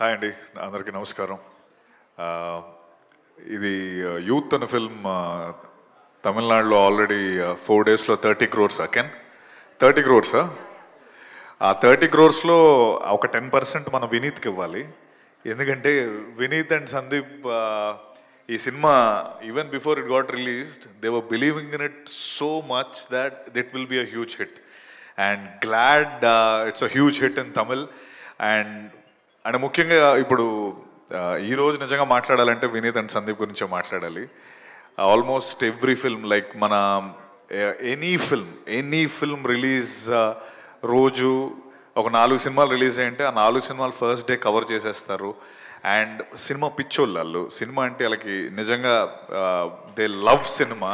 Hi అండి, అందరికీ నమస్కారం. ఇది యూత్ అనే ఫిల్మ్ తమిళనాడులో ఆల్రెడీ 4 daysలో 30 crores కెన్ 30 crores. ఆ 30 crores ఒక 10% మనం వినీత్కి ఇవ్వాలి. ఎందుకంటే వినీత్ అండ్ సందీప్ ఈ cinema even before it got released they were believing in it so much that it will be a huge hit and glad it's a huge hit in Tamil. And ముఖ్యంగా ఇప్పుడు ఈరోజు నిజంగా మాట్లాడాలంటే వినీత్ అండ్ సందీప్ గురించే మాట్లాడాలి. ఆల్మోస్ట్ ఎవ్రీ ఫిల్మ్ లైక్ మన any film release రోజు ఒక 4 సినిమాలు రిలీజ్ అయ్యంటే ఆ 4 సినిమాలు ఫస్ట్ డే కవర్ చేసేస్తారు. అండ్ సినిమా పిచ్చోళ్ళు, సినిమా అంటే వాళ్ళకి నిజంగా దే లవ్ సినిమా.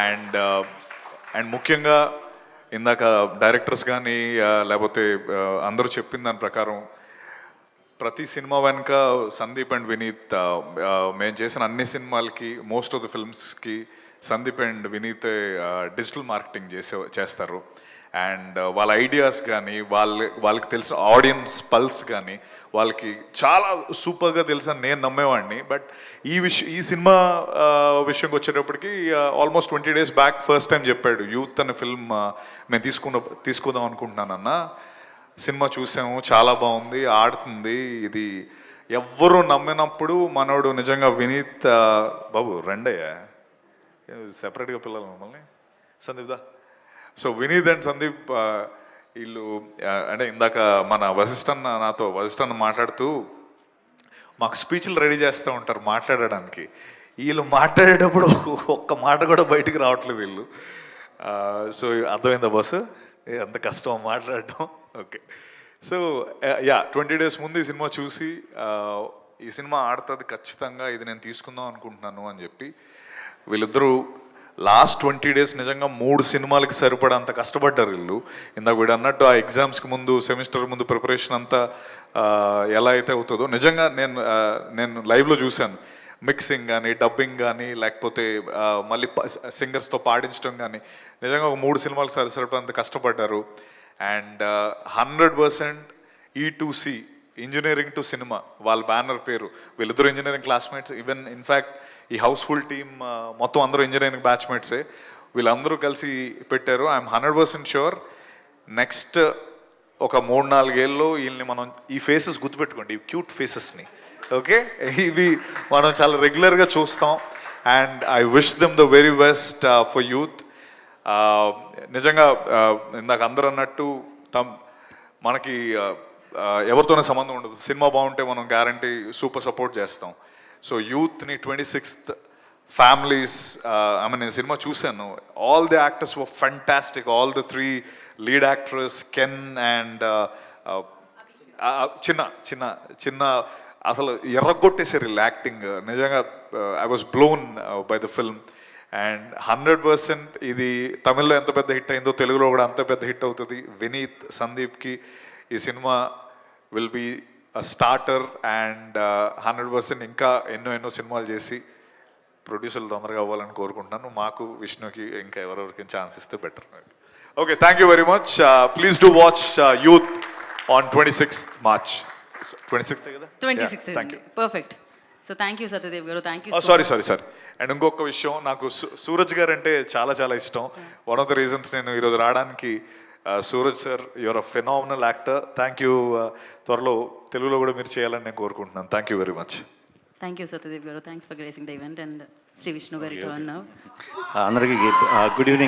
అండ్ ముఖ్యంగా ఇందాక డైరెక్టర్స్ కానీ లేకపోతే అందరూ చెప్పిన దాని ప్రకారం ప్రతి సినిమా వెనుక సందీప్ అండ్ వినీత్ మేము చేసిన అన్ని సినిమాలకి మోస్ట్ ఆఫ్ ద ఫిల్మ్స్కి Sandeep and Vineeth digital marketing చేస్తారు. అండ్ వాళ్ళ ఐడియాస్ కానీ వాళ్ళకి తెలిసిన ఆడియన్స్ పల్స్ కానీ వాళ్ళకి చాలా సూపర్గా తెలుసని నేను నమ్మేవాడిని. బట్ ఈ సినిమా విషయంకి వచ్చేటప్పటికి almost 20 days back first time చెప్పాడు, యూత్ అనే ఫిల్మ్ మేము తీసుకుందాం అనుకుంటున్నానన్న. సినిమా చూసాము, చాలా బాగుంది, ఆడుతుంది. ఇది ఎవ్వరూ నమ్మినప్పుడు మనోడు నిజంగా వినీత్ బాబు రండయ్యా, సెపరేట్గా పిల్లలు మమ్మల్ని సందీప్ దా. సో వినీత్ అండ్ సందీప్ వీళ్ళు అంటే ఇందాక మన వశిష్ఠన్న మాట్లాడుతూ మాకు స్పీచ్లు రెడీ చేస్తూ ఉంటారు మాట్లాడడానికి. వీళ్ళు మాట్లాడేటప్పుడు ఒక్క మాట కూడా బయటికి రావట్లేదు వీళ్ళు. సో అర్థమైందా బస్సు, ఎంత కష్టం మాట్లాడటం. ఓకే, సో 20 days ముందు ఈ సినిమా చూసి ఈ సినిమా ఆడుతుంది ఖచ్చితంగా, ఇది నేను తీసుకుందాం అనుకుంటున్నాను అని చెప్పి వీళ్ళిద్దరూ లాస్ట్ 20 days నిజంగా 3 సినిమాలకి సరిపడా అంత కష్టపడ్డారు వీళ్ళు. ఇందాక వీడు అన్నట్టు ఆ ఎగ్జామ్స్కి ముందు సెమిస్టర్ ముందు ప్రిపరేషన్ అంతా ఎలా అయితే అవుతుందో నిజంగా నేను లైవ్లో చూశాను. మిక్సింగ్ కానీ, డబ్బింగ్ కానీ, లేకపోతే మళ్ళీ సింగర్స్తో పాడించడం కానీ నిజంగా ఒక 3 సినిమాలకు సరిపడంత కష్టపడ్డారు. And 100% E2C engineering to cinema వాళ్ళ బ్యానర్ పేరు. వీళ్ళిద్దరు ఇంజనీరింగ్ క్లాస్మేట్స్. ఈవెన్ ఇన్ఫ్యాక్ట్ ఈ హౌస్ఫుల్ టీమ్ మొత్తం అందరూ ఇంజనీరింగ్ బ్యాచ్మేట్సే. వీళ్ళందరూ కలిసి పెట్టారు. ఐఎమ్ 100% షూర్ నెక్స్ట్ ఒక 3-4 ఏళ్ళలో వీళ్ళని మనం ఈ ఫేసెస్ గుర్తుపెట్టుకోండి, ఈ క్యూట్ ఫేసెస్ని. ఓకే, ఇవి మనం చాలా రెగ్యులర్గా చూస్తాం. And I wish them the very best for youth. నిజంగా ఇందాక అందరూ అన్నట్టు మనకి ఎవరితోనే సంబంధం ఉండదు. సినిమా బాగుంటే మనం గ్యారంటీ సూపర్ సపోర్ట్ చేస్తాం. సో యూత్ని 26th ఫ్యామిలీస్ నేను సినిమా చూశాను. All the actors were fantastic. All the 3 lead actors can and చిన్న అసలు ఎర్రగొట్టేసారు వీళ్ళు యాక్టింగ్. నిజంగా I was blown by the film. And 100% ఇది తమిళ్లో ఎంత పెద్ద హిట్ అయిందో తెలుగులో కూడా అంత పెద్ద హిట్ అవుతుంది. వినీత్ సందీప్కి ఈ cinema will be a starter. And 100% ఇంకా ఎన్నో సినిమాలు చేసి ప్రొడ్యూసర్లు తొందరగా అవ్వాలని కోరుకుంటున్నాను. మాకు విష్ణుకి ఇంకా ఎవరెవరికి ఛాన్స్ ఇస్తే better. Okay, thank you very much. Please do watch Youth on 26th March. 26th కదా? 26th. Thank you. Perfect. So thank you Satyadev గారు. Thank you. సారీ. అండ్ ఇంకొక విషయం, నాకు సూరజ్ గారు అంటే చాలా ఇష్టం. వన్ ఆఫ్ ద రీజన్స్ నేను ఈరోజు రావడానికి Suraj sir, your a phenomenal actor. Thank you. త్వరలో తెలుగులో కూడా మీరు చేయాలని నేను కోరుకుంటున్నాను. Thank you very much. Thank you Satyadev garu. Thanks for gracing the event. And Shri Vishnu గారి టర్న్ నౌ. అందరికీ గుడ్ ఈవినింగ్.